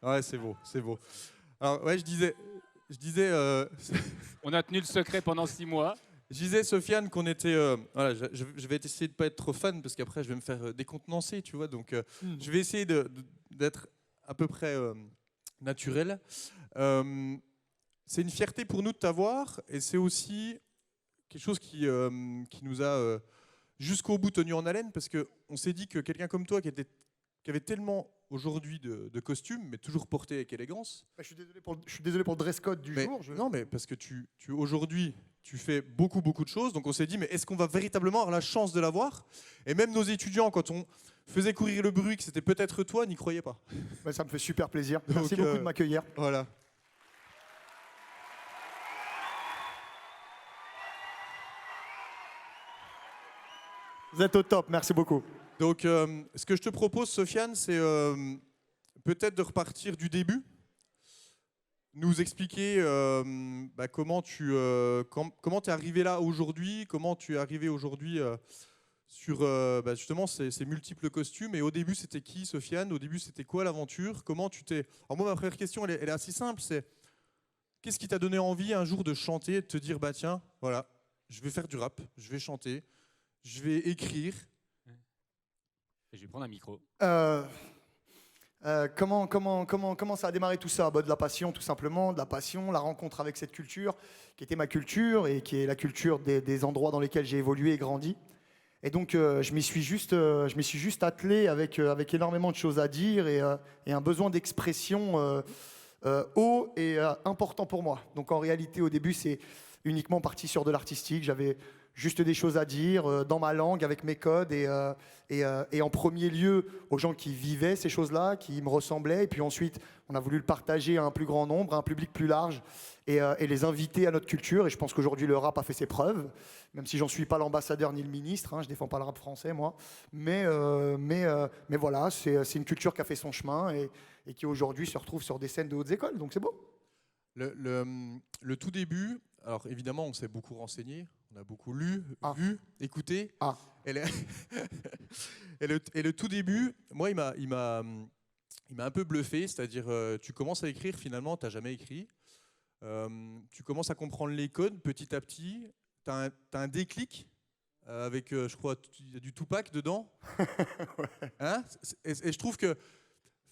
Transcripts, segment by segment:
Ouais, c'est beau, c'est beau. Alors, ouais, je disais, On a tenu le secret pendant 6 mois. je disais, Sofiane, qu'on était. Voilà, je vais essayer de pas être trop fan parce qu'après, je vais me faire décontenancer, tu vois. Donc, je vais essayer d'être à peu près naturel. Euh, c'est une fierté pour nous de t'avoir et c'est aussi quelque chose qui nous a jusqu'au bout tenu en haleine parce qu'on s'est dit que quelqu'un comme toi qui avait tellement aujourd'hui de costumes, mais toujours porté avec élégance. Je suis désolé pour le dress code du Mais jour. non, mais parce que aujourd'hui, tu fais beaucoup, beaucoup de choses. Donc on s'est dit, mais est-ce qu'on va véritablement avoir la chance de l'avoir? Et même nos étudiants, quand on faisait courir le bruit que c'était peut-être toi, n'y croyaient pas. Ouais, ça me fait super plaisir. Donc, Merci beaucoup de m'accueillir. Voilà. Vous êtes au top, merci beaucoup. Donc ce que je te propose, Sofiane, c'est peut-être de repartir du début. Nous expliquer comment comment t'es arrivé là aujourd'hui, comment tu es arrivé aujourd'hui sur justement ces multiples costumes. Et au début, c'était qui, Sofiane? Au début, c'était quoi l'aventure? Comment tu t'es... Alors moi, ma première question, elle est assez simple. C'est qu'est-ce qui t'a donné envie un jour de chanter et de te dire, bah tiens, voilà, je vais faire du rap, je vais chanter, je vais écrire. Et je vais prendre un micro. Comment ça a démarré tout ça? De la passion, tout simplement, de la passion, la rencontre avec cette culture, qui était ma culture et qui est la culture des endroits dans lesquels j'ai évolué et grandi. Et donc, je m'y suis juste attelé avec énormément de choses à dire et un besoin d'expression haut et important pour moi. Donc, en réalité, au début, c'est uniquement parti sur de l'artistique. J'avais juste des choses à dire dans ma langue, avec mes codes et en premier lieu aux gens qui vivaient ces choses-là, qui me ressemblaient. Et puis ensuite, on a voulu le partager à un plus grand nombre, à un public plus large et les inviter à notre culture. Et je pense qu'aujourd'hui, le rap a fait ses preuves, même si j'en suis pas l'ambassadeur ni le ministre. Je défends pas le rap français, moi. Mais voilà, c'est une culture qui a fait son chemin et qui aujourd'hui se retrouve sur des scènes de hautes écoles. Donc c'est beau. Le tout début, alors évidemment, on s'est beaucoup renseigné, on a beaucoup lu, vu, écouté. Ah. Et, et le tout début, moi, il m'a un peu bluffé, c'est-à-dire tu commences à écrire, finalement, tu n'as jamais écrit. Tu commences à comprendre les codes petit à petit. Tu as un déclic avec, je crois, il y a du Tupac dedans. Ouais. Hein? Et je trouve que,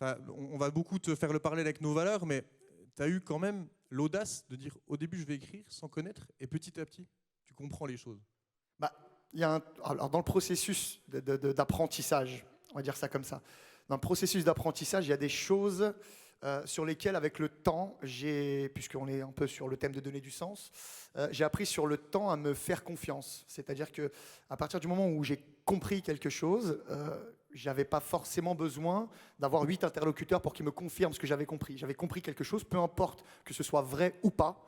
on va beaucoup te faire le parallèle avec nos valeurs, mais tu as eu quand même l'audace de dire au début je vais écrire sans connaître et petit à petit tu comprends les choses. Il y a alors dans le processus d'apprentissage, on va dire ça comme ça, dans le processus d'apprentissage, il y a des choses sur lesquelles, avec le temps, puisqu'on est un peu sur le thème de donner du sens, j'ai appris sur le temps à me faire confiance. C'est-à-dire que à partir du moment où j'ai compris quelque chose, j'avais pas forcément besoin d'avoir 8 interlocuteurs pour qu'ils me confirment ce que j'avais compris. J'avais compris quelque chose, peu importe que ce soit vrai ou pas.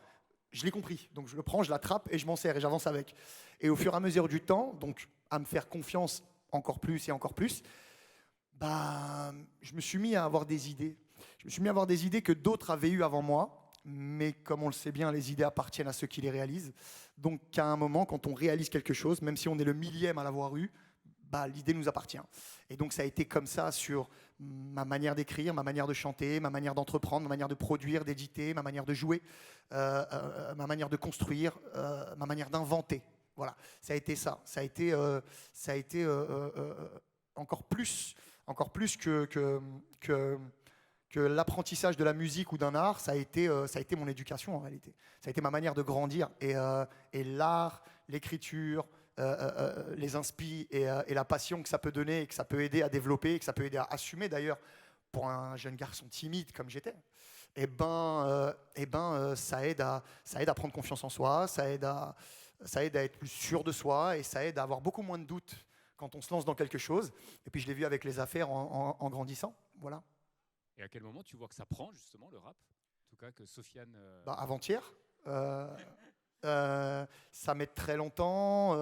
Je l'ai compris, donc je le prends, je l'attrape et je m'en sers et j'avance avec. Et au fur et à mesure du temps, donc à me faire confiance encore plus et encore plus, je me suis mis à avoir des idées. Je me suis mis à avoir des idées que d'autres avaient eues avant moi, mais comme on le sait bien, les idées appartiennent à ceux qui les réalisent. Donc à un moment, quand on réalise quelque chose, même si on est le millième à l'avoir eu, l'idée nous appartient. Et donc ça a été comme ça sur ma manière d'écrire, ma manière de chanter, ma manière d'entreprendre, ma manière de produire, d'éditer, ma manière de jouer, ma manière de construire, ma manière d'inventer. Voilà, ça a été ça. Ça a été encore plus que l'apprentissage de la musique ou d'un art. Ça a été mon éducation en réalité. Ça a été ma manière de grandir. Et l'art, l'écriture, les inspi et la passion que ça peut donner et que ça peut aider à développer et que ça peut aider à assumer d'ailleurs pour un jeune garçon timide comme j'étais, ça aide à prendre confiance en soi, ça aide à être plus sûr de soi et ça aide à avoir beaucoup moins de doutes quand on se lance dans quelque chose. Et puis je l'ai vu avec les affaires en grandissant. Voilà. Et à quel moment tu vois que ça prend justement le rap? En tout cas que Sofiane... Avant-hier. Ça met très longtemps.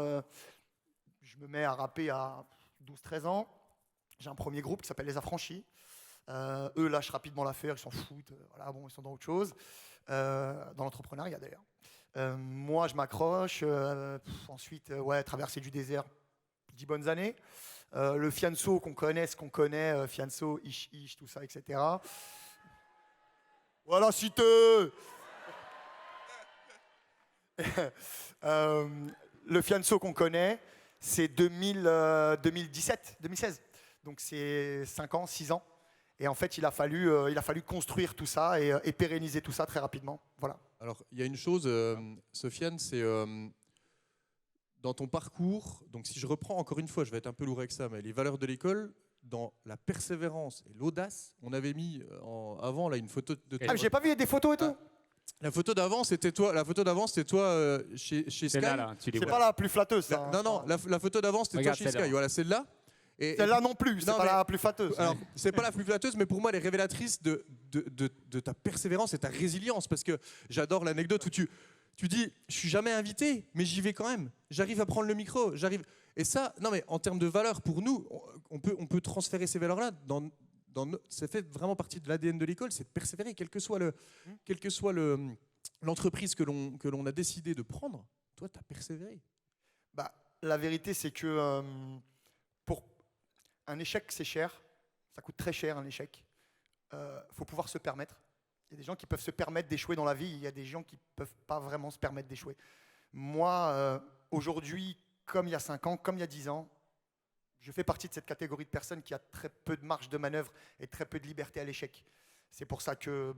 Je me mets à rapper à 12-13 ans. J'ai un premier groupe qui s'appelle Les Affranchis. Eux lâchent rapidement l'affaire, ils s'en foutent. Voilà, bon, ils sont dans autre chose. Dans l'entrepreneuriat d'ailleurs. Moi, je m'accroche. Ensuite, traverser du désert, 10 bonnes années. Le fianso qu'on connaît, ce qu'on connaît, fianso, ish, tout ça, etc. Voilà, cité. Le Fianso qu'on connaît, c'est 2017, 2016. Donc c'est 5 ans, 6 ans. Et en fait, il a fallu construire tout ça et pérenniser tout ça très rapidement. Voilà. Alors, il y a une chose, Sofiane, c'est dans ton parcours, donc si je reprends encore une fois, je vais être un peu lourd avec ça, mais les valeurs de l'école, dans la persévérance et l'audace, on avait mis avant là, une photo de toi. Ah, mais j'ai pas vu des photos et tout. La photo d'avant, c'était toi. La photo d'avant, c'était toi chez Sky. C'est là, tu les C'est vois. pas la plus flatteuse, ça. hein. Non, la photo d'avant, c'était toi Regarde chez celle-là. Sky. Voilà, celle-là. Et Celle-là non plus, c'est Non, pas mais- la plus flatteuse. alors, c'est pas la plus flatteuse, mais pour moi, elle est révélatrice de ta persévérance et ta résilience. Parce que j'adore l'anecdote où tu dis, je suis jamais invité, mais j'y vais quand même. J'arrive à prendre le micro, j'arrive. Et ça, non mais en termes de valeurs, pour nous, on peut transférer ces valeurs-là ça fait vraiment partie de l'ADN de l'école, c'est de persévérer, quelle que soit l'entreprise que l'on a décidé de prendre. Toi, tu as persévéré. Bah, la vérité, c'est que pour un échec, c'est cher. Ça coûte très cher, un échec. Faut pouvoir se permettre. Il y a des gens qui peuvent se permettre d'échouer dans la vie. Il y a des gens qui ne peuvent pas vraiment se permettre d'échouer. Moi, aujourd'hui, comme il y a 5 ans, comme il y a 10 ans, je fais partie de cette catégorie de personnes qui a très peu de marge de manœuvre et très peu de liberté à l'échec. C'est pour ça que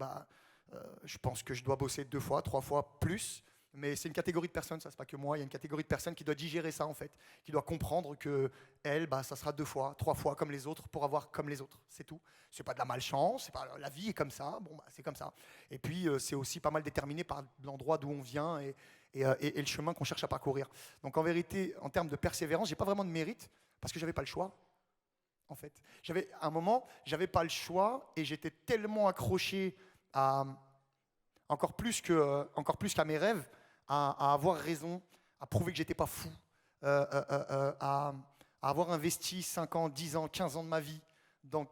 je pense que je dois bosser 2 fois, 3 fois plus. Mais c'est une catégorie de personnes, ça c'est pas que moi, il y a une catégorie de personnes qui doit digérer ça en fait, qui doit comprendre que elle, ça sera 2 fois, 3 fois comme les autres pour avoir comme les autres, c'est tout. C'est pas de la malchance, c'est pas la vie est comme ça, c'est comme ça. Et puis c'est aussi pas mal déterminé par l'endroit d'où on vient et le chemin qu'on cherche à parcourir. Donc en vérité, en termes de persévérance, j'ai pas vraiment de mérite parce que j'avais pas le choix. En fait, à un moment, j'avais pas le choix et j'étais tellement accroché à encore plus qu'à mes rêves, à avoir raison, à prouver que j'étais pas fou, à avoir investi 5 ans, 10 ans, 15 ans de ma vie dans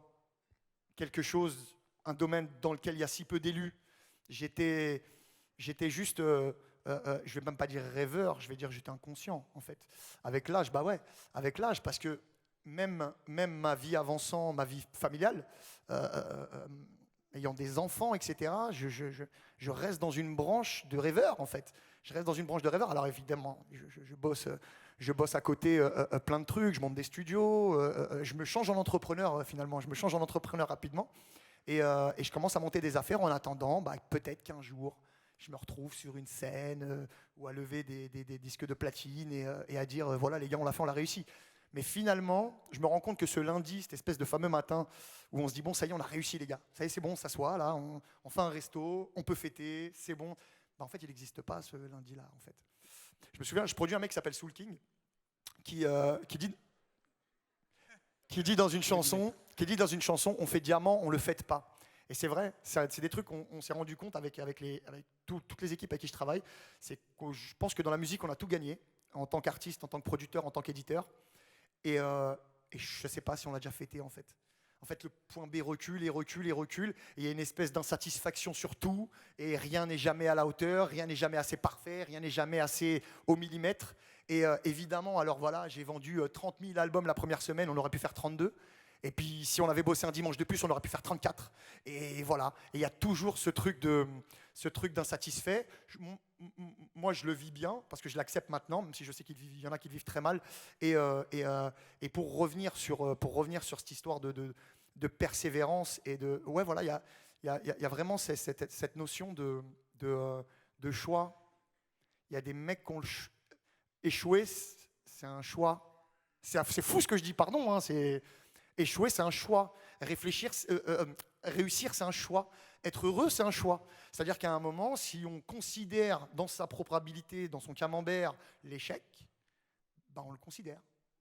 quelque chose, un domaine dans lequel il y a si peu d'élus. J'étais juste, je vais même pas dire rêveur, je vais dire j'étais inconscient en fait. Avec l'âge, avec l'âge, parce que même ma vie avançant, ma vie familiale, ayant des enfants, etc., je reste dans une branche de rêveur, en fait. Je reste dans une branche de rêveur. Alors évidemment, je bosse à côté plein de trucs, je monte des studios, je me change en entrepreneur finalement, je me change en entrepreneur rapidement. Et je commence à monter des affaires en attendant, peut-être qu'un jour, je me retrouve sur une scène ou à lever des disques de platine et à dire, voilà les gars, on l'a fait, on l'a réussi. Mais finalement, je me rends compte que ce lundi, cette espèce de fameux matin où on se dit, bon, ça y est, on a réussi, les gars. Ça y est, c'est bon, on s'assoit, là, on fait un resto, on peut fêter, c'est bon. En fait, il n'existe pas ce lundi-là, en fait. Je me souviens, je produis un mec qui s'appelle Soul King, qui dit dans une chanson, on fait diamant, on le fête pas. Et c'est vrai, c'est des trucs qu'on s'est rendu compte avec toutes les équipes avec qui je travaille. C'est que je pense que dans la musique, on a tout gagné, en tant qu'artiste, en tant que producteur, en tant qu'éditeur. Et je ne sais pas si on l'a déjà fêté en fait. En fait, le point B recule et recule et recule. Et il y a une espèce d'insatisfaction sur tout. Et rien n'est jamais à la hauteur, rien n'est jamais assez parfait, rien n'est jamais assez au millimètre. Et évidemment, alors voilà, j'ai vendu 30 000 albums la première semaine, on aurait pu faire 32. Et puis si on avait bossé un dimanche de plus, on aurait pu faire 34. Et voilà. Et il y a toujours ce truc d'insatisfait. Moi, je le vis bien parce que je l'accepte maintenant, même si je sais qu'il y en a qui le vivent très mal. Et pour revenir sur cette histoire de persévérance et de voilà, il y a vraiment cette notion de choix. Il y a des mecs qui ont échoué, c'est un choix. C'est fou ce que je dis, pardon. C'est échouer, c'est un choix. Réussir, c'est un choix. Être heureux, c'est un choix. C'est-à-dire qu'à un moment, si on considère dans sa probabilité, dans son camembert, l'échec, on le considère.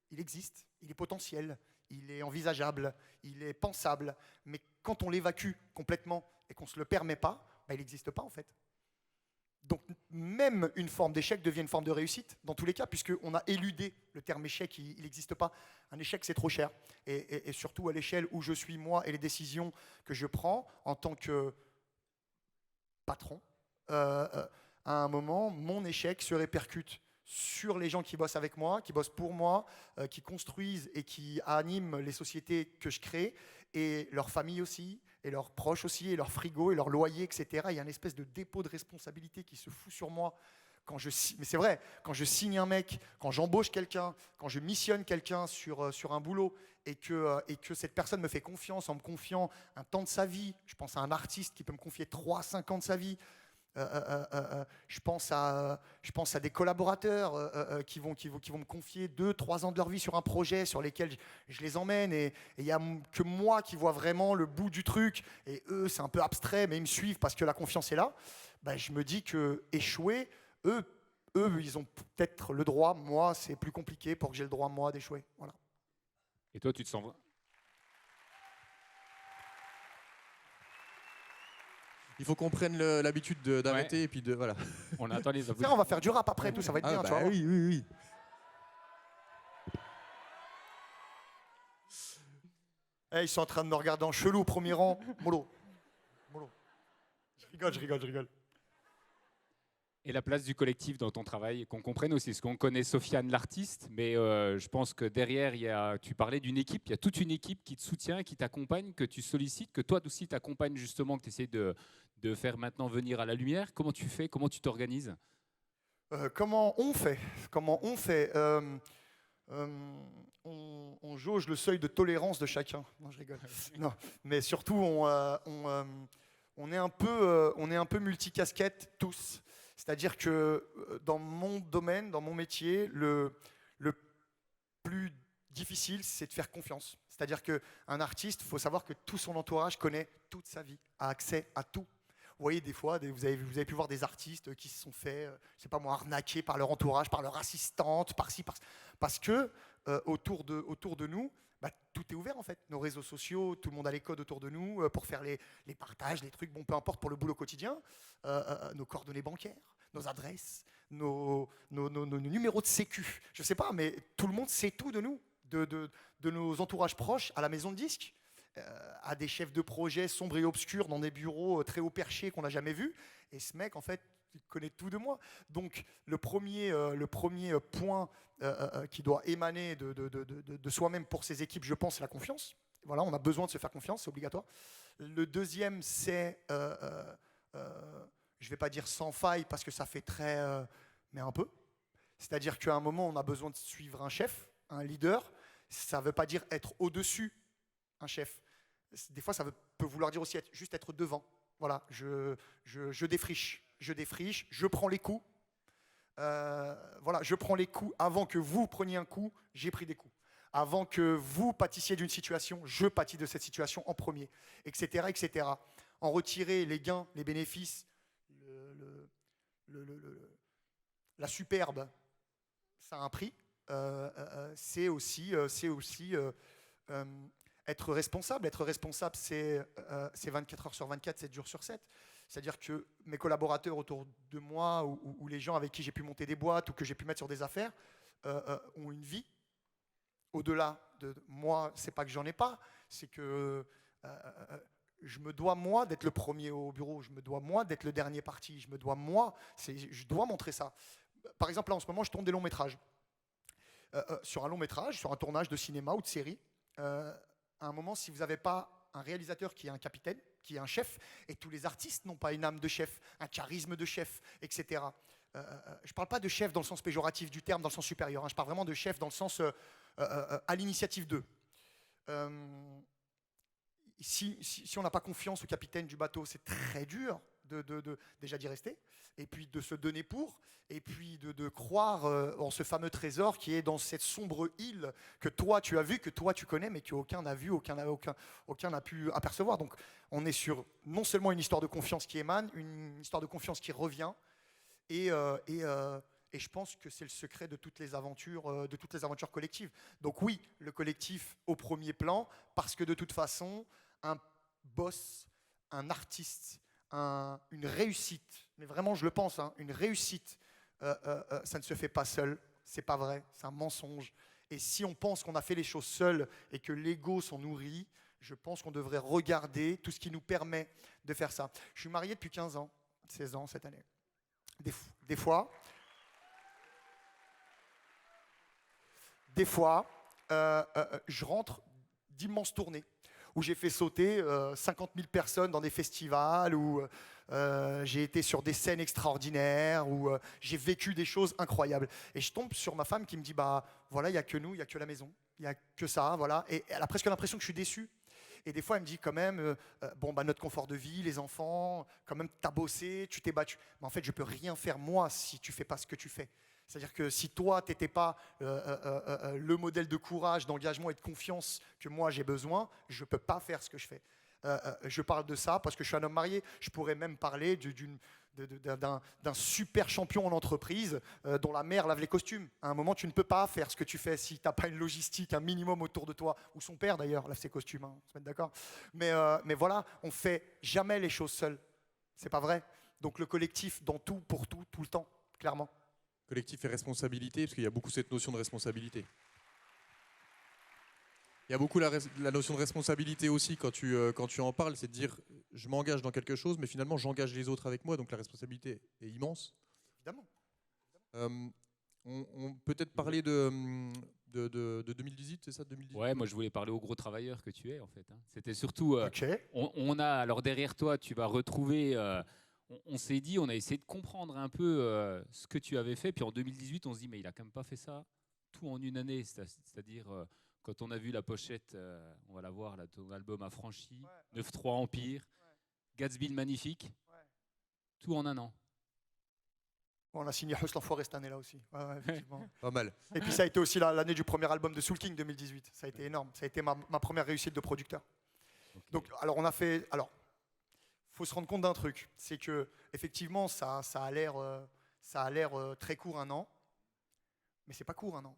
Il existe, il est potentiel, il est envisageable, il est pensable. Mais quand on l'évacue complètement et qu'on ne se le permet pas, il n'existe pas en fait. Donc même une forme d'échec devient une forme de réussite, dans tous les cas, puisqu'on a éludé le terme échec, il n'existe pas. Un échec, c'est trop cher. Et surtout à l'échelle où je suis moi et les décisions que je prends en tant que patron, à un moment, mon échec se répercute sur les gens qui bossent avec moi, qui bossent pour moi, qui construisent et qui animent les sociétés que je crée, et leur famille aussi, et et leurs proches aussi, et leur frigo, et leur loyer, etc. Il y a une espèce de dépôt de responsabilité qui se fout sur moi. Mais c'est vrai, quand je signe un mec, quand j'embauche quelqu'un, quand je missionne quelqu'un sur un boulot et que cette personne me fait confiance en me confiant un temps de sa vie, je pense à un artiste qui peut me confier 3-5 ans de sa vie, je pense à des collaborateurs qui vont me confier 2-3 ans de leur vie sur un projet sur lesquels je les emmène et il n'y a que moi qui vois vraiment le bout du truc et eux c'est un peu abstrait mais ils me suivent parce que la confiance est là. Ben, je me dis que échouer, eux ils ont peut-être le droit, moi c'est plus compliqué pour que j'ai le droit moi d'échouer. Voilà. Et toi, tu te sens... Il faut qu'on prenne l'habitude d'arrêter et puis de voilà. On attend les Tiens, applaudissements. on va faire du rap après, tout ça va être bien, tu vois. Oui, oui, oui. Ils sont en train de me regarder en chelou au premier rang. Mollo. Je rigole. Et la place du collectif dans ton travail, qu'on comprenne aussi, parce qu'on connaît Sofiane l'artiste, mais je pense que derrière, tu parlais d'une équipe, il y a toute une équipe qui te soutient, qui t'accompagne, que tu sollicites, que toi aussi t'accompagnes justement, que tu essaies de faire maintenant venir à la lumière. Comment tu fais? Comment tu t'organises? Comment on fait on jauge le seuil de tolérance de chacun. Non, je rigole. Non, mais surtout, on est un peu multicasquette tous. C'est-à-dire que dans mon domaine, dans mon métier, le plus difficile, c'est de faire confiance. C'est-à-dire qu'un artiste, il faut savoir que tout son entourage connaît toute sa vie, a accès à tout. Vous voyez, des fois, vous avez pu voir des artistes qui se sont fait, je sais pas moi, arnaquer par leur entourage, par leur assistante, par-ci, par-ci. Parce que autour de nous, bah, tout est ouvert en fait. Nos réseaux sociaux, tout le monde a les codes autour de nous pour faire les partages, les trucs, bon, peu importe pour le boulot quotidien, nos coordonnées bancaires, nos adresses, nos numéros de sécu. Je sais pas, mais tout le monde sait tout de nous, de nos entourages proches à la maison de disques. À des chefs de projet sombres et obscurs dans des bureaux très haut perchés qu'on n'a jamais vus. Et ce mec, en fait, il connaît tout de moi. Donc, le premier point qui doit émaner de soi-même pour ses équipes, je pense, c'est la confiance. Voilà, on a besoin de se faire confiance, c'est obligatoire. Le deuxième, c'est, je ne vais pas dire sans faille, parce que ça fait très... mais un peu. C'est-à-dire qu'à un moment, on a besoin de suivre un chef, un leader. Ça ne veut pas dire être au-dessus un chef. Des fois, ça peut vouloir dire aussi juste être devant. Voilà, je défriche, je prends les coups. Voilà, je prends les coups avant que vous preniez un coup, j'ai pris des coups. Avant que vous pâtissiez d'une situation, je pâtis de cette situation en premier, etc., etc. En retirer les gains, les bénéfices, la superbe, ça a un prix. C'est aussi être responsable. Être responsable, c'est 24 heures sur 24, 7 jours sur 7. C'est-à-dire que mes collaborateurs autour de moi ou les gens avec qui j'ai pu monter des boîtes ou que j'ai pu mettre sur des affaires ont une vie. Au-delà de moi, c'est pas que j'en ai pas, c'est que je me dois, moi, d'être le premier au bureau. Je me dois, moi, d'être le dernier parti. Je me dois, moi, je dois montrer ça. Par exemple, là, en ce moment, je tourne des longs métrages. Sur un long métrage, sur un tournage de cinéma ou de série, à un moment, si vous n'avez pas un réalisateur qui est un capitaine, qui est un chef, et tous les artistes n'ont pas une âme de chef, un charisme de chef, etc. Je ne parle pas de chef dans le sens péjoratif du terme, dans le sens supérieur. Je parle vraiment de chef dans le sens à l'initiative d'eux. Si on n'a pas confiance au capitaine du bateau, c'est très dur déjà d'y rester, et puis de se donner pour, et puis de croire en ce fameux trésor qui est dans cette sombre île que toi tu as vu, que toi tu connais, mais qu'aucun n'a vu, aucun n'a pu apercevoir. Donc on est sur non seulement une histoire de confiance qui émane, une histoire de confiance qui revient, et je pense que c'est le secret de toutes les aventures collectives. Donc oui, le collectif au premier plan, parce que de toute façon, un boss, un artiste, une réussite, mais vraiment je le pense, une réussite, ça ne se fait pas seul, c'est pas vrai, c'est un mensonge. Et si on pense qu'on a fait les choses seul et que l'ego s'en nourrit, je pense qu'on devrait regarder tout ce qui nous permet de faire ça. Je suis marié depuis 15 ans, 16 ans cette année. Des fois, je rentre d'immenses tournées où j'ai fait sauter 50 000 personnes dans des festivals, où j'ai été sur des scènes extraordinaires, où j'ai vécu des choses incroyables. Et je tombe sur ma femme qui me dit, bah voilà, il n'y a que nous, il n'y a que la maison, il n'y a que ça, voilà. Et elle a presque l'impression que je suis déçu. Et des fois, elle me dit quand même, bon, bah, notre confort de vie, les enfants, quand même, t'as bossé, tu t'es battu. Mais en fait, je peux rien faire moi si tu fais pas ce que tu fais. C'est-à-dire que si toi, tu n'étais pas le modèle de courage, d'engagement et de confiance que moi j'ai besoin, je ne peux pas faire ce que je fais. Je parle de ça parce que je suis un homme marié. Je pourrais même parler d'un super champion en entreprise dont la mère lave les costumes. À un moment, tu ne peux pas faire ce que tu fais si tu n'as pas une logistique, un minimum autour de toi. Ou son père d'ailleurs lave ses costumes, hein, on se met d'accord. Mais voilà, on ne fait jamais les choses seul. C'est pas vrai. Donc le collectif dans tout, pour tout, tout le temps, clairement. Collectif et responsabilité, parce qu'il y a beaucoup cette notion de responsabilité. Il y a beaucoup la notion de responsabilité aussi quand tu en parles, c'est de dire je m'engage dans quelque chose, mais finalement j'engage les autres avec moi, donc la responsabilité est immense. Évidemment. On peut peut-être parler de 2018, c'est ça 2018 ? Ouais, moi je voulais parler au gros travailleur que tu es en fait. Hein. C'était surtout, Ok. on a, alors derrière toi, tu vas retrouver, on s'est dit, on a essayé de comprendre un peu ce que tu avais fait, puis en 2018, on se dit, mais il a quand même pas fait ça tout en une année, c'est-à-dire quand on a vu la pochette, on va la voir, là, ton album Affranchi, 9-3 Empire, Gatsby le Magnifique, tout en un an. On a signé Huss l'Enfoiré cette année-là aussi. Ouais, effectivement. Pas mal. Et puis ça a été aussi l'année du premier album de Soul King 2018. Ça a été énorme. Ça a été ma première réussite de producteur. Okay. Donc, alors on a fait. Alors, faut se rendre compte d'un truc, c'est que effectivement, ça a l'air très court, un an, mais c'est pas court un an.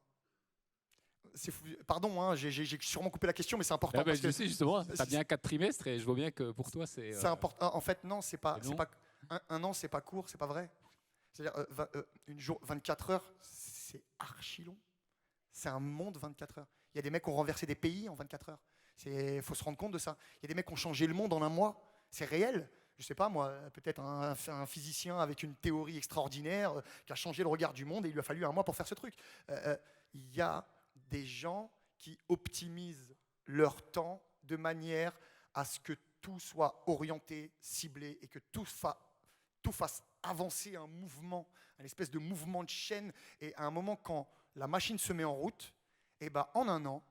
Pardon, hein, j'ai sûrement coupé la question, mais c'est important. Parce que justement, tu as bien 4 trimestres et je vois bien que pour toi, c'est. C'est important. En fait, non, c'est pas un an, c'est pas court, c'est pas vrai. C'est-à-dire, 24 heures, c'est archi long. C'est un monde 24 heures. Il y a des mecs qui ont renversé des pays en 24 heures. Il faut se rendre compte de ça. Il y a des mecs qui ont changé le monde en un mois. C'est réel. Je ne sais pas, moi, peut-être un physicien avec une théorie extraordinaire qui a changé le regard du monde et il lui a fallu un mois pour faire ce truc. Il y a des gens qui optimisent leur temps de manière à ce que tout soit orienté, ciblé et que tout fasse avancer un mouvement, une espèce de mouvement de chaîne. Et à un moment, quand la machine se met en route, et ben, en un an,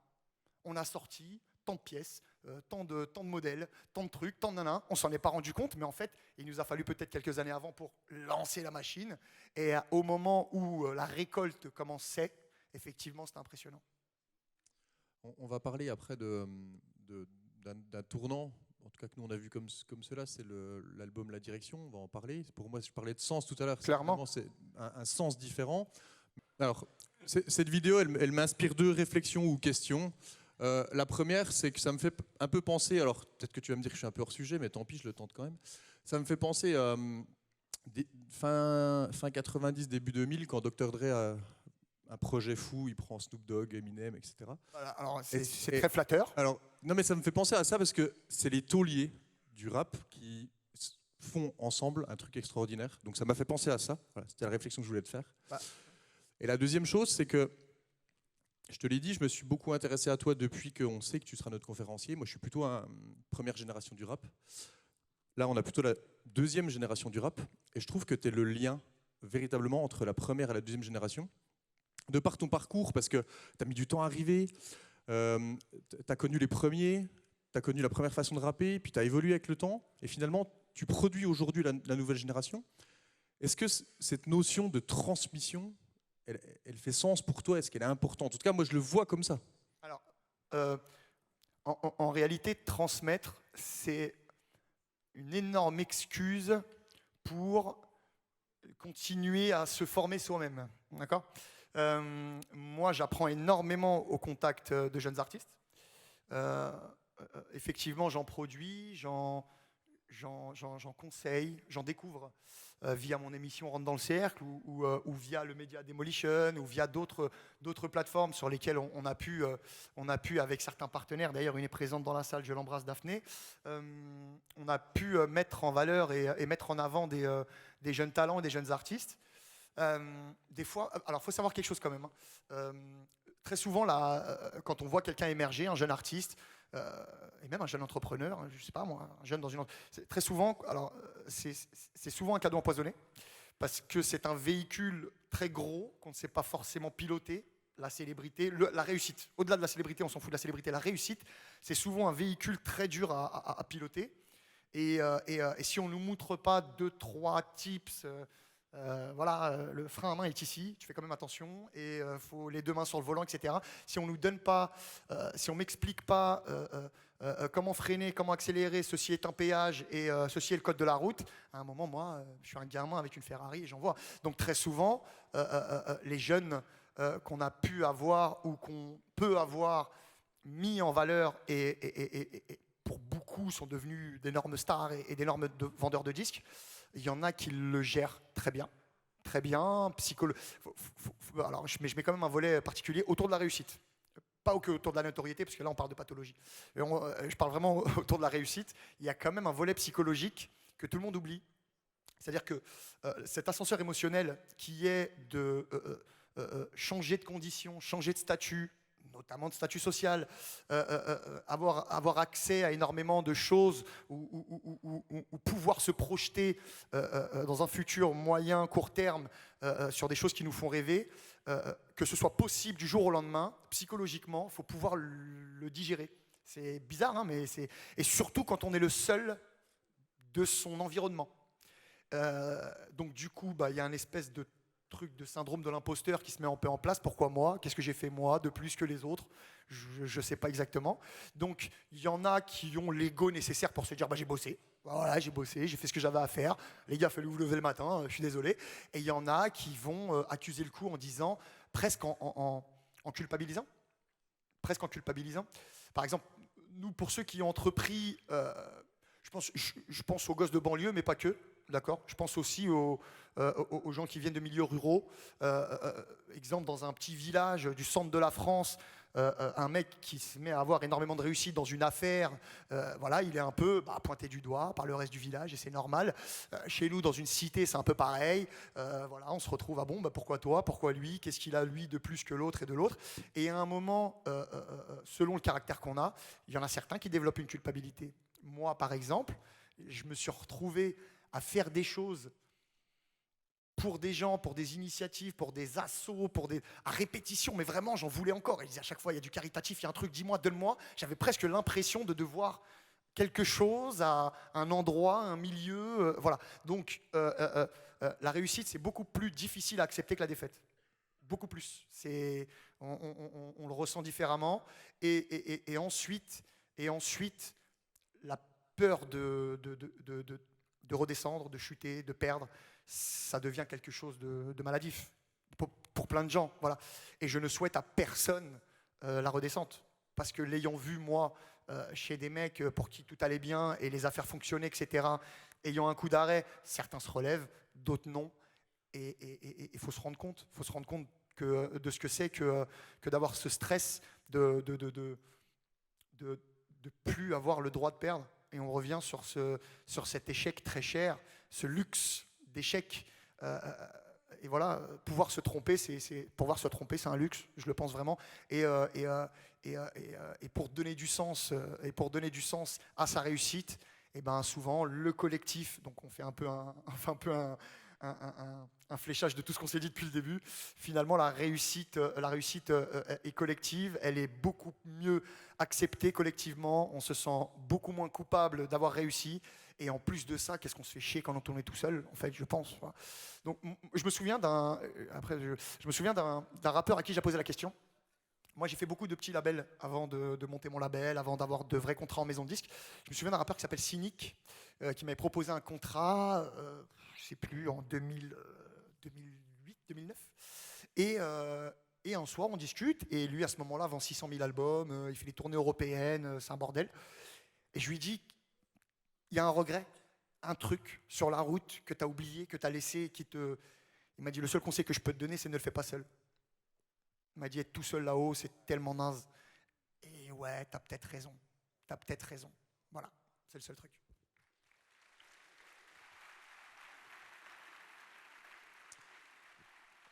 on a sorti tant de pièces, tant de modèles, tant de trucs, tant de nanas. On s'en est pas rendu compte, mais en fait, il nous a fallu peut-être quelques années avant pour lancer la machine. Et au moment où la récolte commençait, effectivement, c'était impressionnant. On va parler après d'un tournant. En tout cas, que nous, on a vu comme cela, c'est l'album La Direction. On va en parler. Pour moi, je parlais de sens tout à l'heure. Clairement. C'est un sens différent. Alors, cette vidéo, elle m'inspire 2 réflexions ou questions. La première, c'est que ça me fait un peu penser, alors peut-être que tu vas me dire que je suis un peu hors sujet, mais tant pis, je le tente quand même. Ça me fait penser fin 90, début 2000, quand Dr. Dre a un projet fou, il prend Snoop Dogg, Eminem, etc. Voilà, alors c'est très flatteur. Alors, non, mais ça me fait penser à ça parce que c'est les tauliers du rap qui font ensemble un truc extraordinaire. Donc ça m'a fait penser à ça. Voilà, c'était la réflexion que je voulais te faire. Et la deuxième chose, c'est que, je te l'ai dit, je me suis beaucoup intéressé à toi depuis qu'on sait que tu seras notre conférencier. Moi, je suis plutôt première génération du rap. Là, on a plutôt la deuxième génération du rap. Et je trouve que tu es le lien véritablement entre la première et la deuxième génération. De par ton parcours, parce que tu as mis du temps à arriver, tu as connu les premiers, tu as connu la première façon de rapper, puis tu as évolué avec le temps, et finalement, tu produis aujourd'hui la nouvelle génération. Est-ce que cette notion de transmission, elle fait sens pour toi? Est-ce qu'elle est importante? En tout cas, moi, je le vois comme ça. Alors, en réalité, transmettre, c'est une énorme excuse pour continuer à se former soi-même. D'accord ? Moi, j'apprends énormément au contact de jeunes artistes. Effectivement, j'en produis, j'en conseille, j'en découvre via mon émission Rentre dans le Cercle ou via le média Demolition ou via d'autres plateformes sur lesquelles on a pu, avec certains partenaires, d'ailleurs une est présente dans la salle, je l'embrasse, Daphné, on a pu mettre en valeur et mettre en avant des jeunes talents et des jeunes artistes. Des fois, alors il faut savoir quelque chose quand même. Très souvent, là, quand on voit quelqu'un émerger, un jeune artiste, et même un jeune entrepreneur, je ne sais pas moi, un jeune dans une c'est très souvent, alors c'est souvent un cadeau empoisonné parce que c'est un véhicule très gros qu'on ne sait pas forcément piloter. La célébrité, la réussite. Au-delà de la célébrité, on s'en fout de la célébrité. La réussite, c'est souvent un véhicule très dur à piloter. Et si on ne nous montre pas 2-3 tips, voilà, le frein à main est ici, tu fais quand même attention, et faut les 2 mains sur le volant, etc. Si on nous donne pas, si on m'explique pas comment freiner, comment accélérer, ceci est un péage et ceci est le code de la route, à un moment, moi, je suis un gamin avec une Ferrari et j'en vois. Donc très souvent, les jeunes qu'on a pu avoir ou qu'on peut avoir mis en valeur et pour beaucoup sont devenus d'énormes stars et d'énormes vendeurs de disques. Il y en a qui le gèrent très bien. Très bien. Alors, mais je mets quand même un volet particulier autour de la réussite. Pas autour de la notoriété, parce que là, on parle de pathologie. Je parle vraiment autour de la réussite. Il y a quand même un volet psychologique que tout le monde oublie. C'est-à-dire que cet ascenseur émotionnel qui est de changer de condition, changer de statut, notamment de statut social, avoir accès à énormément de choses ou pouvoir se projeter dans un futur moyen, court terme, sur des choses qui nous font rêver, que ce soit possible du jour au lendemain, psychologiquement, il faut pouvoir le digérer. C'est bizarre, hein, mais c'est... Et surtout quand on est le seul de son environnement. Donc du coup, il y a une espèce de truc de syndrome de l'imposteur qui se met un peu en place. Pourquoi moi? Qu'est-ce que j'ai fait moi de plus que les autres? Je ne sais pas exactement. Donc il y en a qui ont l'ego nécessaire pour se dire j'ai bossé. Voilà, j'ai bossé, j'ai fait ce que j'avais à faire. Les gars, il fallait vous lever le matin, je suis désolé. Et il y en a qui vont accuser le coup en disant, presque en culpabilisant. Presque en culpabilisant. Par exemple, nous, pour ceux qui ont entrepris, je pense aux gosses de banlieue, mais pas que. D'accord. Je pense aussi aux gens qui viennent de milieux ruraux. Exemple, dans un petit village du centre de la France, un mec qui se met à avoir énormément de réussite dans une affaire, voilà, il est un peu pointé du doigt par le reste du village et c'est normal. Chez nous, dans une cité, c'est un peu pareil. Voilà, on se retrouve à pourquoi toi, pourquoi lui, qu'est-ce qu'il a lui de plus que l'autre et de l'autre. Et à un moment, selon le caractère qu'on a, il y en a certains qui développent une culpabilité. Moi, par exemple, je me suis retrouvé à faire des choses pour des gens, pour des initiatives, pour des assos, à répétition, mais vraiment, j'en voulais encore. Et à chaque fois, il y a du caritatif, il y a un truc, dis-moi, donne-moi. J'avais presque l'impression de devoir quelque chose à un endroit, un milieu. Voilà. Donc, la réussite, c'est beaucoup plus difficile à accepter que la défaite. Beaucoup plus. On le ressent différemment. Et ensuite, la peur de redescendre, de chuter, de perdre, ça devient quelque chose de maladif pour plein de gens. Voilà. Et je ne souhaite à personne la redescente. Parce que l'ayant vu, moi, chez des mecs pour qui tout allait bien et les affaires fonctionnaient, etc., ayant un coup d'arrêt, certains se relèvent, d'autres non. Et il faut se rendre compte. Il faut se rendre compte de ce que c'est que d'avoir ce stress de plus avoir le droit de perdre. Et on revient sur cet échec très cher, ce luxe d'échec. Et voilà, pouvoir se tromper, c'est un luxe, je le pense vraiment. Et pour donner du sens, à sa réussite, et ben souvent le collectif. Donc on fait un peu un fléchage de tout ce qu'on s'est dit depuis le début. Finalement, la réussite est collective, elle est beaucoup mieux acceptée collectivement, on se sent beaucoup moins coupable d'avoir réussi, et en plus de ça, qu'est-ce qu'on se fait chier quand on est tout seul, en fait, je pense. Donc, je me souviens d'un rappeur à qui j'ai posé la question. Moi, j'ai fait beaucoup de petits labels avant de monter mon label, avant d'avoir de vrais contrats en maison de disque. Je me souviens d'un rappeur qui s'appelle Cynic, qui m'avait proposé un contrat, je ne sais plus, en 2008, 2009. Et un soir, on discute, et lui, à ce moment-là, vend 600 000 albums, il fait des tournées européennes, c'est un bordel. Et je lui dis, il y a un regret, un truc sur la route que tu as oublié, que tu as laissé, Il m'a dit, le seul conseil que je peux te donner, c'est ne le fais pas seul. Il m'a dit, être tout seul là-haut, c'est tellement naze. Et ouais, t'as peut-être raison. Voilà, c'est le seul truc.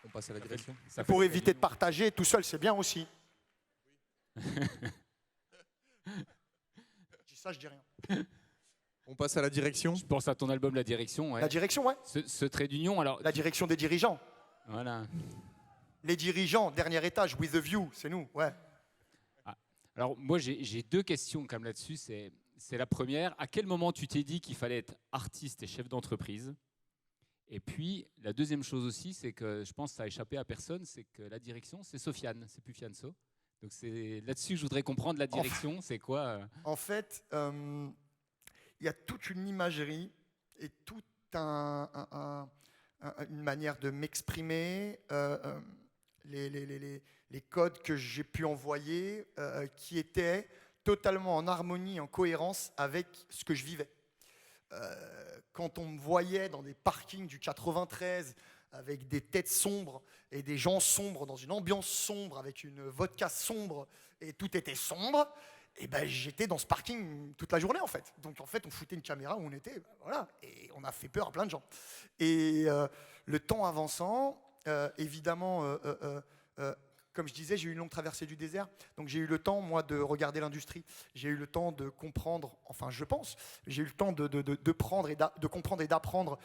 On passe à la direction. Pour éviter de partager, tout seul, c'est bien aussi. Ça, je dis rien. On passe à la direction. Je pense à ton album La Direction. Ouais. La direction, ouais. Ce trait d'union, alors. La direction des dirigeants. Voilà. Les dirigeants, dernier étage, with the view, c'est nous, ouais. Alors moi j'ai 2 questions comme là-dessus. C'est la première, à quel moment tu t'es dit qu'il fallait être artiste et chef d'entreprise? Et puis la deuxième chose aussi, c'est que je pense que ça a échappé à personne, c'est que la direction, c'est Sofiane, c'est plus Fianso. Donc c'est là-dessus que je voudrais comprendre la direction, c'est quoi En fait, il y a toute une imagerie et toute une manière de m'exprimer, les codes que j'ai pu envoyer qui étaient totalement en harmonie, en cohérence avec ce que je vivais. Quand on me voyait dans des parkings du 93 avec des têtes sombres et des gens sombres dans une ambiance sombre avec une vodka sombre et tout était sombre, et ben j'étais dans ce parking toute la journée en fait. Donc en fait on foutait une caméra où on était, voilà, et on a fait peur à plein de gens. Et le temps avançant, évidemment, comme je disais, j'ai eu une longue traversée du désert, donc j'ai eu le temps, moi, de regarder l'industrie. J'ai eu le temps de comprendre, enfin, je pense, j'ai eu le temps de prendre et de comprendre et d'apprendre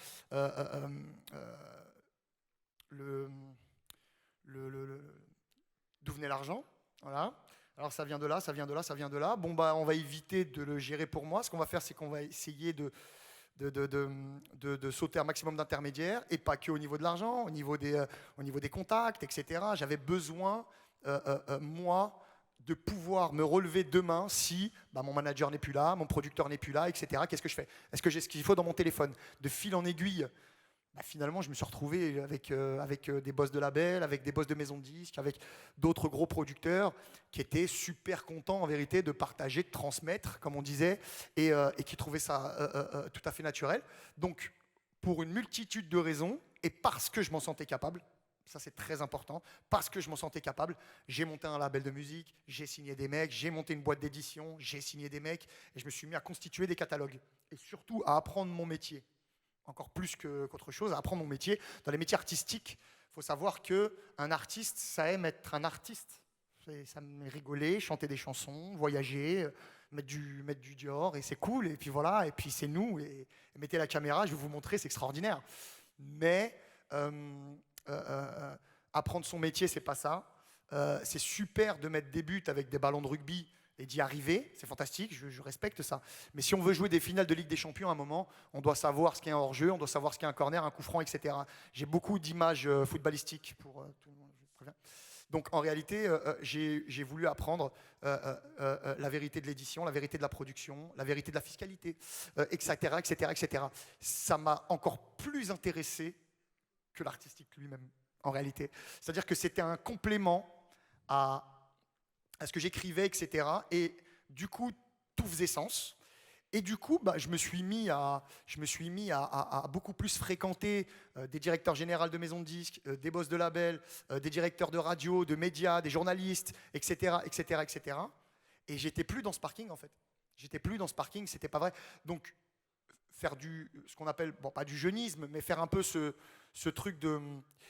d'où venait l'argent. Voilà. Alors ça vient de là, ça vient de là, ça vient de là. Bon, bah, on va éviter de le gérer pour moi. Ce qu'on va faire, c'est qu'on va essayer de sauter un maximum d'intermédiaires, et pas que au niveau de l'argent, au niveau des contacts, etc. J'avais besoin, moi, de pouvoir me relever demain si mon manager n'est plus là, mon producteur n'est plus là, etc. Qu'est-ce que je fais? Est-ce que j'ai ce qu'il faut dans mon téléphone? De fil en aiguille, finalement, je me suis retrouvé avec des boss de label, avec des boss de maisons de disques, avec d'autres gros producteurs qui étaient super contents, en vérité, de partager, de transmettre, comme on disait, et qui trouvaient ça tout à fait naturel. Donc, pour une multitude de raisons, et parce que je m'en sentais capable, ça c'est très important, parce que je m'en sentais capable, j'ai monté un label de musique, j'ai signé des mecs, j'ai monté une boîte d'édition, j'ai signé des mecs, et je me suis mis à constituer des catalogues, et surtout à apprendre mon métier. Encore plus qu'autre chose, à apprendre mon métier. Dans les métiers artistiques, il faut savoir qu'un artiste, ça aime être un artiste. Ça me rigoler, chanter des chansons, voyager, mettre du Dior, et c'est cool, et puis voilà, et puis c'est nous, et mettez la caméra, je vais vous montrer, c'est extraordinaire. Mais apprendre son métier, c'est pas ça. C'est super de mettre des buts avec des ballons de rugby, et d'y arriver, c'est fantastique, je respecte ça. Mais si on veut jouer des finales de Ligue des Champions, à un moment, on doit savoir ce qu'est un hors-jeu, on doit savoir ce qu'est un corner, un coup franc, etc. J'ai beaucoup d'images footballistiques pour tout le monde. Donc en réalité, j'ai voulu apprendre la vérité de l'édition, la vérité de la production, la vérité de la fiscalité, etc., etc., etc. Ça m'a encore plus intéressé que l'artistique lui-même, en réalité. C'est-à-dire que c'était un complément à ce que j'écrivais, etc. Et du coup, tout faisait sens. Et du coup, je me suis mis à beaucoup plus fréquenter des directeurs généraux de maisons de disques, des boss de labels, des directeurs de radio, de médias, des journalistes, etc., etc., etc. Et j'étais plus dans ce parking, en fait. J'étais plus dans ce parking, c'était pas vrai. Donc, faire ce qu'on appelle, pas du jeunisme, mais faire un peu ce truc de...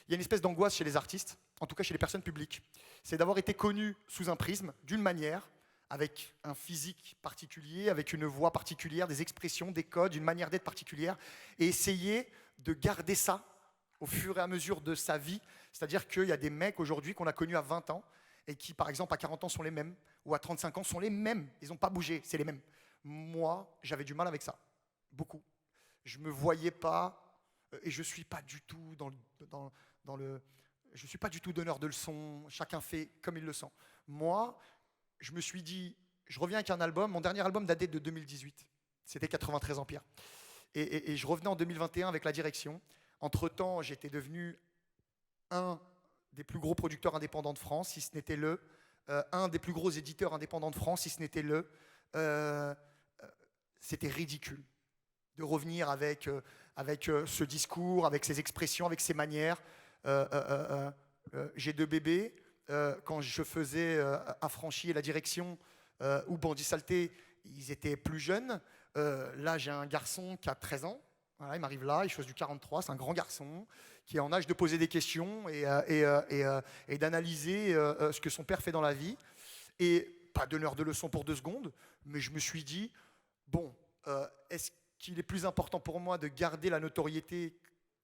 Il y a une espèce d'angoisse chez les artistes, en tout cas chez les personnes publiques. C'est d'avoir été connu sous un prisme, d'une manière, avec un physique particulier, avec une voix particulière, des expressions, des codes, une manière d'être particulière, et essayer de garder ça au fur et à mesure de sa vie. C'est-à-dire qu'il y a des mecs aujourd'hui qu'on a connus à 20 ans, et qui, par exemple, à 40 ans sont les mêmes, ou à 35 ans sont les mêmes. Ils n'ont pas bougé, c'est les mêmes. Moi, j'avais du mal avec ça. Beaucoup. Je me voyais pas, et je suis pas du tout je suis pas du tout donneur de leçons. Chacun fait comme il le sent. Moi, je me suis dit, je reviens avec un album. Mon dernier album datait de 2018. C'était 93 Empire. Et je revenais en 2021 avec La Direction. Entre-temps, j'étais devenu un des plus gros producteurs indépendants de France, si ce n'était un des plus gros éditeurs indépendants de France, si ce n'était c'était ridicule de revenir avec ce discours, avec ces expressions, avec ces manières. J'ai 2 bébés. Quand je faisais Affranchi et La Direction ou Bandit Saleté, ils étaient plus jeunes. Là, j'ai un garçon qui a 13 ans. Voilà, il m'arrive là, il fait du 43, c'est un grand garçon qui est en âge de poser des questions et d'analyser ce que son père fait dans la vie. Et pas donneur de leçons pour 2 secondes, mais je me suis dit, Bon, est-ce qu'il est plus important pour moi de garder la notoriété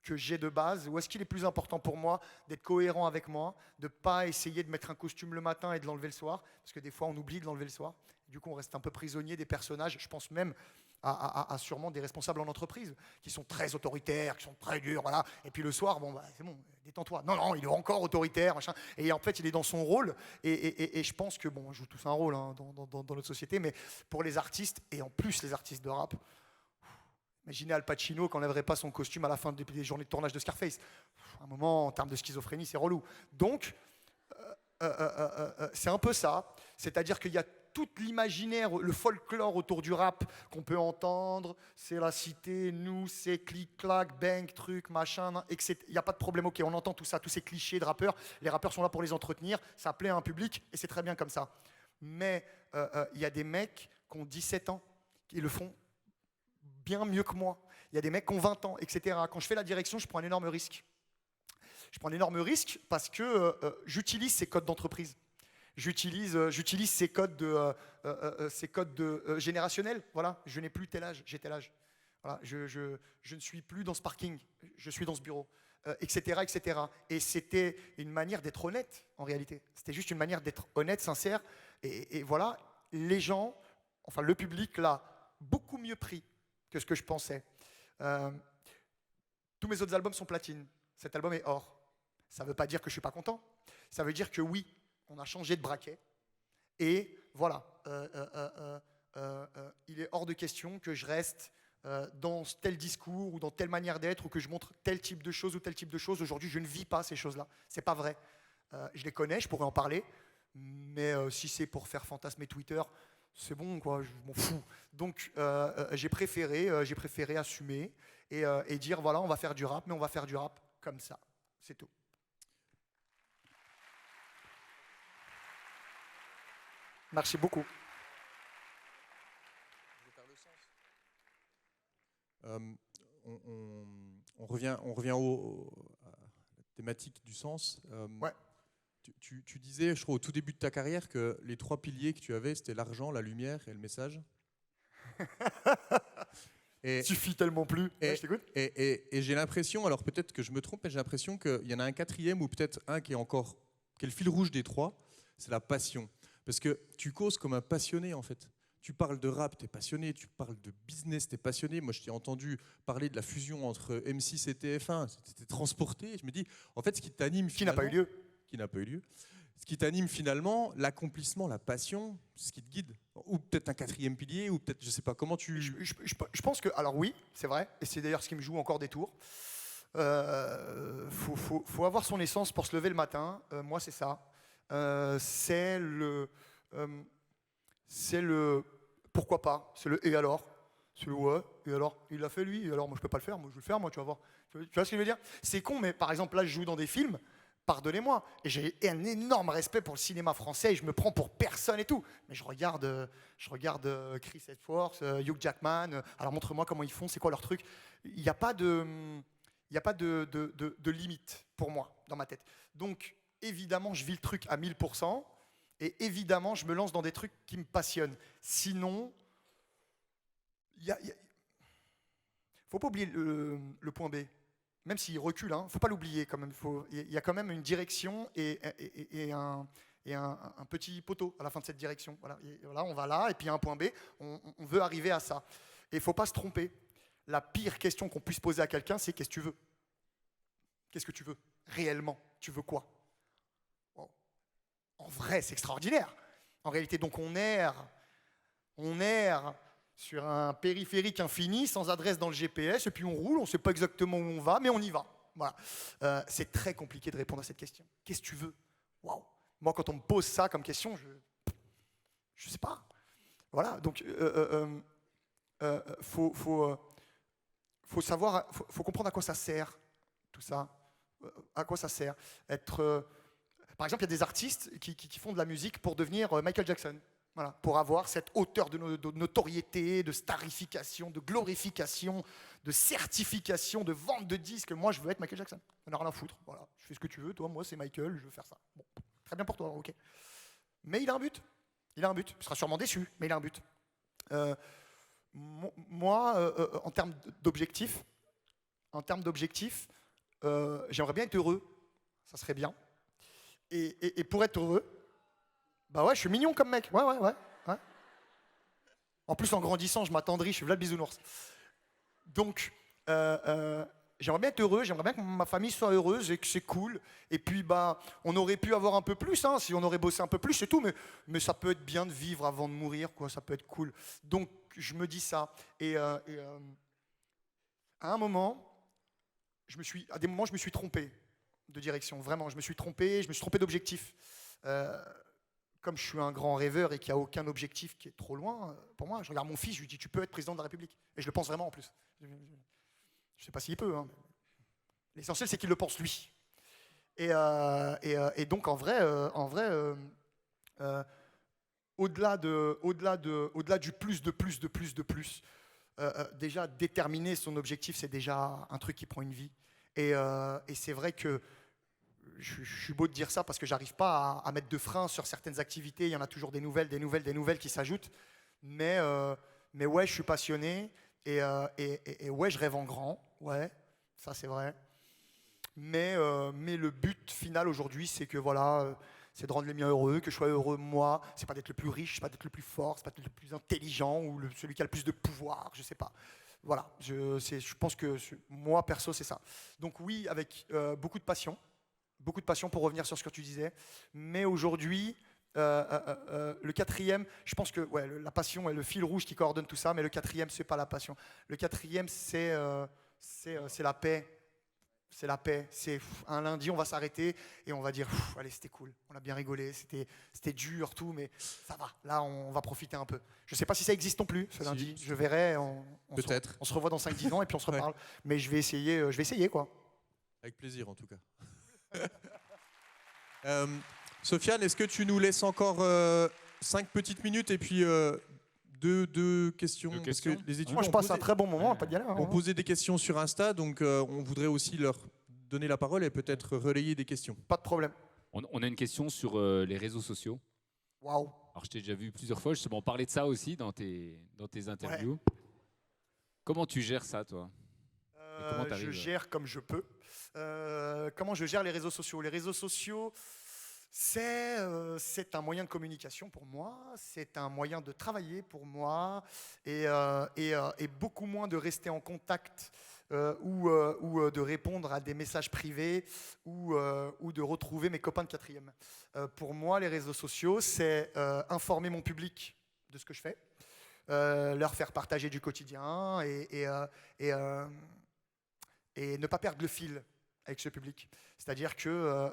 que j'ai de base, ou est-ce qu'il est plus important pour moi d'être cohérent avec moi, de ne pas essayer de mettre un costume le matin et de l'enlever le soir, parce que des fois on oublie de l'enlever le soir, du coup on reste un peu prisonnier des personnages, je pense même à sûrement des responsables en entreprise, qui sont très autoritaires, qui sont très durs, voilà, et puis le soir, bon, bah, c'est bon, détends-toi, non, il est encore autoritaire, machin, et en fait il est dans son rôle, et je pense que, bon, on joue tous un rôle hein, dans notre société, mais pour les artistes, et en plus les artistes de rap, imaginez Al Pacino qui n'enlèverait pas son costume à la fin des journées de tournage de Scarface. À un moment, en termes de schizophrénie, c'est relou. Donc, c'est un peu ça. C'est-à-dire qu'il y a tout l'imaginaire, le folklore autour du rap qu'on peut entendre. C'est la cité, nous, c'est clic-clac, bang, truc, machin, etc. Il n'y a pas de problème, ok, on entend tout ça, tous ces clichés de rappeurs. Les rappeurs sont là pour les entretenir, ça plaît à un public et c'est très bien comme ça. Mais il y a des mecs qui ont 17 ans, qui le font bien mieux que moi. Il y a des mecs qui ont 20 ans, etc. Quand je fais la direction, je prends un énorme risque. Je prends un énorme risque parce que j'utilise ces codes d'entreprise. J'utilise ces codes générationnels. Voilà, je n'ai plus tel âge, j'ai tel âge. Voilà, je ne suis plus dans ce parking, je suis dans ce bureau, etc., etc. Et c'était une manière d'être honnête, en réalité. C'était juste une manière d'être honnête, sincère. Et voilà, les gens, enfin le public l'a beaucoup mieux pris que ce que je pensais. Tous mes autres albums sont platine. Cet album est or. Ça ne veut pas dire que je ne suis pas content. Ça veut dire que oui, on a changé de braquet. Et voilà, il est hors de question que je reste dans tel discours ou dans telle manière d'être ou que je montre tel type de choses ou tel type de choses. Aujourd'hui, je ne vis pas ces choses-là. Ce n'est pas vrai. Je les connais, je pourrais en parler. Mais si c'est pour faire fantasmer Twitter, c'est bon, quoi, je m'en fous. Donc, j'ai préféré assumer et dire, voilà, on va faire du rap, mais on va faire du rap comme ça. C'est tout. Merci beaucoup. On revient à la thématique du sens. Ouais. Tu disais, je crois, au tout début de ta carrière, que les 3 piliers que tu avais, c'était l'argent, la lumière et le message. Et, suffit tellement plus. Et, ouais, je t'écoute. Et j'ai l'impression, alors peut-être que je me trompe, mais j'ai l'impression qu'il y en a un 4e ou peut-être un qui est le fil rouge des 3, c'est la passion. Parce que tu causes comme un passionné, en fait. Tu parles de rap, tu es passionné, tu parles de business, tu es passionné. Moi, je t'ai entendu parler de la fusion entre M6 et TF1, c'était transporté. Je me dis, en fait, ce qui t'anime finalement... Qui n'a pas eu lieu. Ce qui t'anime finalement, l'accomplissement, la passion, c'est ce qui te guide. Ou peut-être un 4e pilier, ou peut-être, je sais pas, comment tu... Je pense que, alors oui, c'est vrai, et c'est d'ailleurs ce qui me joue encore des tours. Faut avoir son essence pour se lever le matin. Moi, c'est ça. C'est le pourquoi pas, c'est le et alors, c'est le ouais, et alors, il l'a fait lui, et alors moi je peux pas le faire, moi je vais le faire, moi tu vas voir. Tu vois ce que je veux dire? C'est con, mais par exemple là je joue dans des films, pardonnez-moi, et j'ai un énorme respect pour le cinéma français, et je me prends pour personne et tout, mais je regarde Chris Hemsworth, Hugh Jackman, alors montre-moi comment ils font, c'est quoi leur truc. Il n'y a pas de limite pour moi dans ma tête. Donc évidemment je vis le truc à 1000%. Et évidemment, je me lance dans des trucs qui me passionnent. Sinon, il faut pas oublier le point B. Même s'il recule, faut pas l'oublier quand même. Il y a quand même une direction et un petit poteau à la fin de cette direction. Voilà, on va là, et puis il y a un point B. On veut arriver à ça. Et il faut pas se tromper. La pire question qu'on puisse poser à quelqu'un, c'est qu'est-ce que tu veux? Qu'est-ce que tu veux? Réellement, tu veux quoi? En vrai, c'est extraordinaire. En réalité, donc on erre sur un périphérique infini, sans adresse dans le GPS, et puis on roule, on ne sait pas exactement où on va, mais on y va. Voilà. C'est très compliqué de répondre à cette question. Qu'est-ce que tu veux? Waouh. Moi, quand on me pose ça comme question, je ne sais pas. Voilà. Donc, faut savoir, faut comprendre à quoi ça sert, tout ça. À quoi ça sert? Par exemple, il y a des artistes qui font de la musique pour devenir Michael Jackson. Voilà, pour avoir cette hauteur de notoriété, de starification, de glorification, de certification, de vente de disques. Moi, je veux être Michael Jackson. On n'a rien à foutre. Voilà, je fais ce que tu veux. Toi, moi, c'est Michael. Je veux faire ça. Bon, très bien pour toi. Ok. Mais il a un but. Il a un but. Il sera sûrement déçu, mais il a un but. Moi, en termes d'objectifs, j'aimerais bien être heureux. Ça serait bien. Et pour être heureux, bah ouais, je suis mignon comme mec. Ouais. En plus, en grandissant, je m'attendris, je suis là le bisounours. Donc, j'aimerais bien être heureux, j'aimerais bien que ma famille soit heureuse et que c'est cool. Et puis, bah, on aurait pu avoir un peu plus, hein, si on aurait bossé un peu plus, c'est tout. Mais ça peut être bien de vivre avant de mourir, quoi. Ça peut être cool. Donc, je me dis ça. À un moment, à des moments, je me suis trompé de direction. Vraiment, je me suis trompé d'objectif. Comme je suis un grand rêveur et qu'il n'y a aucun objectif qui est trop loin, pour moi, je regarde mon fils, je lui dis, tu peux être président de la République. Et je le pense vraiment en plus. Je ne sais pas s'il peut. Hein. L'essentiel, c'est qu'il le pense lui. Et donc, en vrai, au-delà du plus, déjà, déterminer son objectif, c'est déjà un truc qui prend une vie. Et c'est vrai que je suis beau de dire ça parce que j'arrive pas à mettre de frein sur certaines activités. Il y en a toujours des nouvelles qui s'ajoutent. Mais ouais, je suis passionné et ouais, je rêve en grand. Ouais, ça c'est vrai. Mais le but final aujourd'hui, c'est que voilà, c'est de rendre les miens heureux, que je sois heureux moi. C'est pas d'être le plus riche, c'est pas d'être le plus fort, c'est pas d'être le plus intelligent ou celui qui a le plus de pouvoir. Je sais pas. Voilà, je pense que moi perso, c'est ça. Donc oui, avec beaucoup de passion pour revenir sur ce que tu disais. Mais aujourd'hui, le quatrième, je pense que ouais, la passion est le fil rouge qui coordonne tout ça, mais le quatrième, c'est pas la passion. Le quatrième, c'est la paix. C'est la paix. C'est un lundi, on va s'arrêter et on va dire allez, c'était cool, on a bien rigolé, c'était dur, tout, mais ça va. Là, on va profiter un peu. Je sais pas si ça existe non plus ce lundi. Je verrai. Peut-être. On se revoit dans 5-10 ans et puis on se reparle. Mais je vais essayer quoi. Avec plaisir en tout cas. Sofiane, est-ce que tu nous laisses encore 5 petites minutes et puis deux questions, parce que les étudiants moi, je passe un très bon moment, pas de galère. ont posé des questions sur Insta, donc on voudrait aussi leur donner la parole et peut-être relayer des questions. Pas de problème. On a une question sur les réseaux sociaux. Waouh. Alors, je t'ai déjà vu plusieurs fois justement parler de ça aussi dans tes interviews. Ouais. Comment tu gères ça, toi? Je gère comme je peux. Comment je gère les réseaux sociaux? Les réseaux sociaux, c'est un moyen de communication pour moi, c'est un moyen de travailler pour moi, et beaucoup moins de rester en contact ou de répondre à des messages privés ou de retrouver mes copains de quatrième. Pour moi, les réseaux sociaux, c'est informer mon public de ce que je fais, leur faire partager du quotidien et ne pas perdre le fil avec ce public. C'est-à-dire que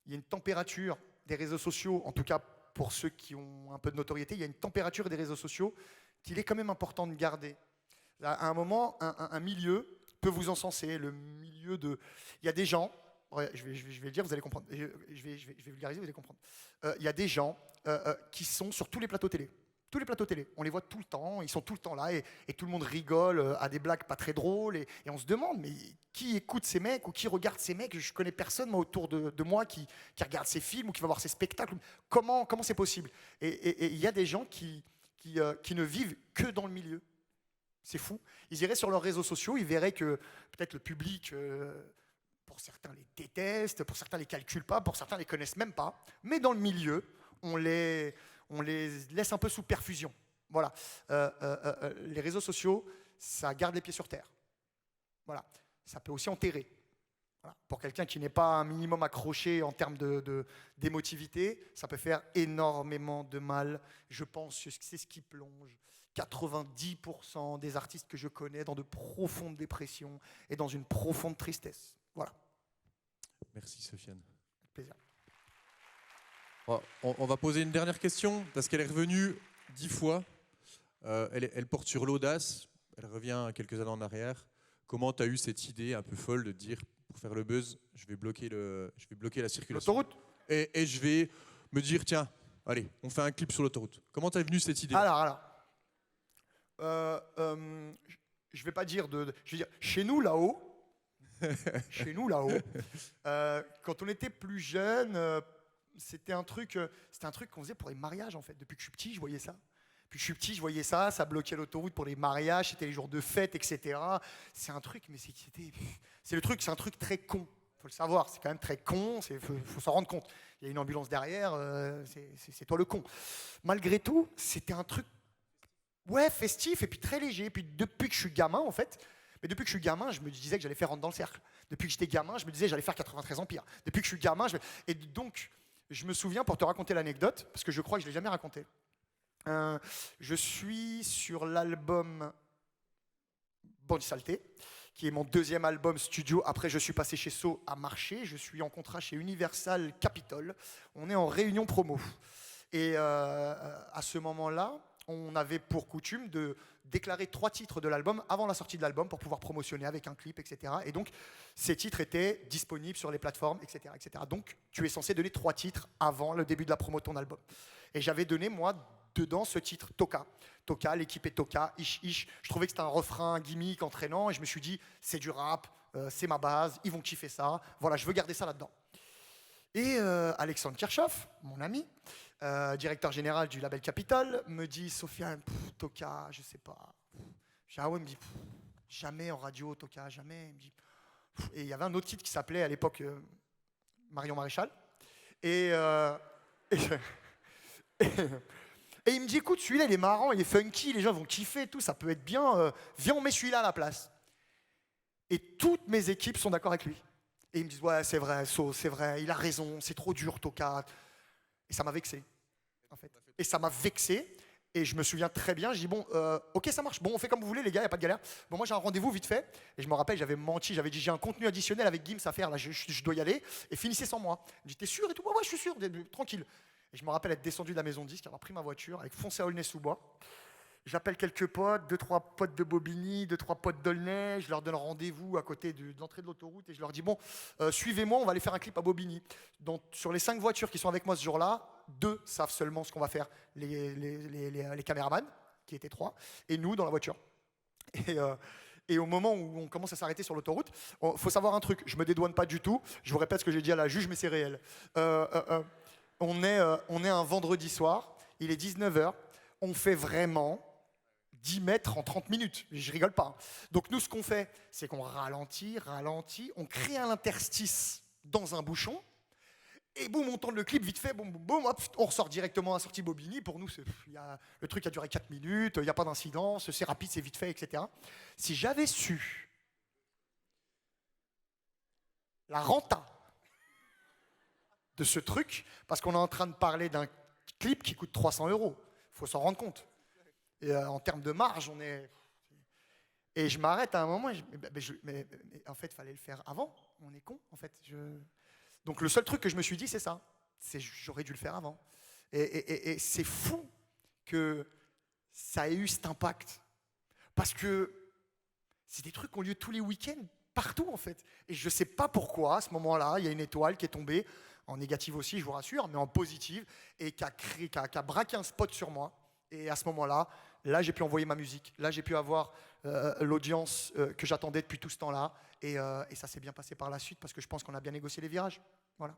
il y a une température des réseaux sociaux, en tout cas pour ceux qui ont un peu de notoriété, il y a une température des réseaux sociaux qu'il est quand même important de garder. À un moment, un milieu peut vous encenser. Le milieu de... Il y a des gens, ouais, je vais le dire, vous allez comprendre. Je vais vulgariser, vous allez comprendre. Il y a des gens qui sont sur tous les plateaux télé. Tous les plateaux télé, on les voit tout le temps, ils sont tout le temps là et tout le monde rigole à des blagues pas très drôles et on se demande mais qui écoute ces mecs ou qui regarde ces mecs? Je connais personne moi, autour de moi qui regarde ces films ou qui va voir ces spectacles. Comment c'est possible? Et il y a des gens qui ne vivent que dans le milieu. C'est fou. Ils iraient sur leurs réseaux sociaux, ils verraient que peut-être le public, pour certains les déteste, pour certains les calculent pas, pour certains les connaissent même pas, mais dans le milieu, on les laisse un peu sous perfusion. Voilà. Les réseaux sociaux, ça garde les pieds sur terre. Voilà. Ça peut aussi enterrer. Voilà. Pour quelqu'un qui n'est pas un minimum accroché en termes d'émotivité, ça peut faire énormément de mal. Je pense que c'est ce qui plonge 90% des artistes que je connais dans de profondes dépressions et dans une profonde tristesse. Voilà. Merci Sofiane. Avec plaisir. On va poser une dernière question, parce qu'elle est revenue 10 fois. Elle porte sur l'audace. Elle revient quelques années en arrière. Comment tu as eu cette idée un peu folle de dire, pour faire le buzz, je vais bloquer la circulation. L'autoroute. Et je vais me dire, tiens, allez, on fait un clip sur l'autoroute. Comment t'es venue cette idée? Alors. Je vais pas dire je vais dire, chez nous là-haut, quand on était plus jeune, c'était un truc qu'on faisait pour les mariages en fait. Depuis que je suis petit, je voyais ça. Puis je suis petit, je voyais ça, ça bloquait l'autoroute pour les mariages, c'était les jours de fête, etc. C'est un truc, mais c'est un truc très con. Faut le savoir, c'est quand même très con, faut s'en rendre compte. Il y a une ambulance derrière, c'est toi le con. Malgré tout, c'était un truc, ouais, festif et puis très léger. Et puis depuis que je suis gamin, en fait, mais depuis que je suis gamin, je me disais que j'allais faire Rentre dans le cercle. Depuis que j'étais gamin, je me disais que j'allais faire 93 Empire. Depuis que je suis gamin, et donc, je me souviens, pour te raconter l'anecdote, parce que je crois que je ne l'ai jamais raconté, je suis sur l'album Bandit Saleté, qui est mon deuxième album studio. Après, je suis passé chez So à marcher. Je suis en contrat chez Universal Capitol. On est en réunion promo. Et à ce moment-là, on avait pour coutume de déclarer 3 titres de l'album avant la sortie de l'album pour pouvoir promotionner avec un clip, etc. Et donc, ces titres étaient disponibles sur les plateformes, etc., etc. Donc, tu es censé donner 3 titres avant le début de la promo de ton album. Et j'avais donné, moi, dedans ce titre Toka. Toka, l'équipe est Toka, ish ish. Je trouvais que c'était un refrain gimmick, entraînant, et je me suis dit, c'est du rap, c'est ma base, ils vont kiffer ça. Voilà, je veux garder ça là-dedans. Et Alexandre Kirchhoff, mon ami, directeur général du label Capitol, me dit, Sofiane, Toka, je sais pas. Ah ouais, il me dit, jamais en radio, Toka, jamais. Il me dit, et il y avait un autre titre qui s'appelait à l'époque Marion Maréchal. Et il me dit, écoute, celui-là, il est marrant, il est funky, les gens vont kiffer et tout, ça peut être bien. Viens, on met celui-là à la place. Et toutes mes équipes sont d'accord avec lui. Et ils me disent, ouais, c'est vrai, c'est vrai, il a raison, c'est trop dur, Toka. Et ça m'a vexé, en fait. Et ça m'a vexé. Et je me souviens très bien, je dis, bon, ok, ça marche. Bon, on fait comme vous voulez, les gars, il n'y a pas de galère. Bon, moi, j'ai un rendez-vous vite fait. Et je me rappelle, j'avais menti, j'avais dit, j'ai un contenu additionnel avec Gims à faire, là, je dois y aller. Et finissez sans moi. Il me dit, t'es sûr et tout? Ouais, je suis sûr, tranquille. Et je me rappelle être descendu de la maison de disque, avoir pris ma voiture, avec foncé à Aulnay-sous-Bois. J'appelle quelques potes, 2-3 potes de Bobigny, 2-3 potes d'Aulnay. Je leur donne rendez-vous à côté de l'entrée de l'autoroute et je leur dis, bon, suivez-moi, on va aller faire un clip à Bobigny. Donc, sur les 5 voitures qui sont avec moi ce jour-là, 2 savent seulement ce qu'on va faire. Les caméramans, qui étaient 3, et nous dans la voiture. Et au moment où on commence à s'arrêter sur l'autoroute, il faut savoir un truc, je ne me dédouane pas du tout, je vous répète ce que j'ai dit à la juge, mais c'est réel. On est un vendredi soir, il est 19h, on fait vraiment 10 mètres en 30 minutes, je rigole pas. Donc nous, ce qu'on fait, c'est qu'on ralentit, on crée un interstice dans un bouchon, et boum, on tourne le clip vite fait, boum, boum, boum, hop, on ressort directement à la sortie Bobigny. Pour nous, le truc a duré 4 minutes, il n'y a pas d'incidence, c'est rapide, c'est vite fait, etc. Si j'avais su la renta de ce truc, parce qu'on est en train de parler d'un clip qui coûte 300 €, il faut s'en rendre compte. Et en termes de marge, on est... Et je m'arrête à un moment, mais en fait, il fallait le faire avant, on est con, en fait. Donc le seul truc que je me suis dit, c'est ça. J'aurais dû le faire avant. Et c'est fou que ça ait eu cet impact. Parce que c'est des trucs qui ont lieu tous les week-ends, partout en fait. Et je ne sais pas pourquoi, à ce moment-là, il y a une étoile qui est tombée, en négative aussi, je vous rassure, mais en positive, et qui a braqué un spot sur moi. Et à ce moment-là, là, j'ai pu envoyer ma musique. Là, j'ai pu avoir l'audience que j'attendais depuis tout ce temps-là. Et ça s'est bien passé par la suite parce que je pense qu'on a bien négocié les virages. Voilà.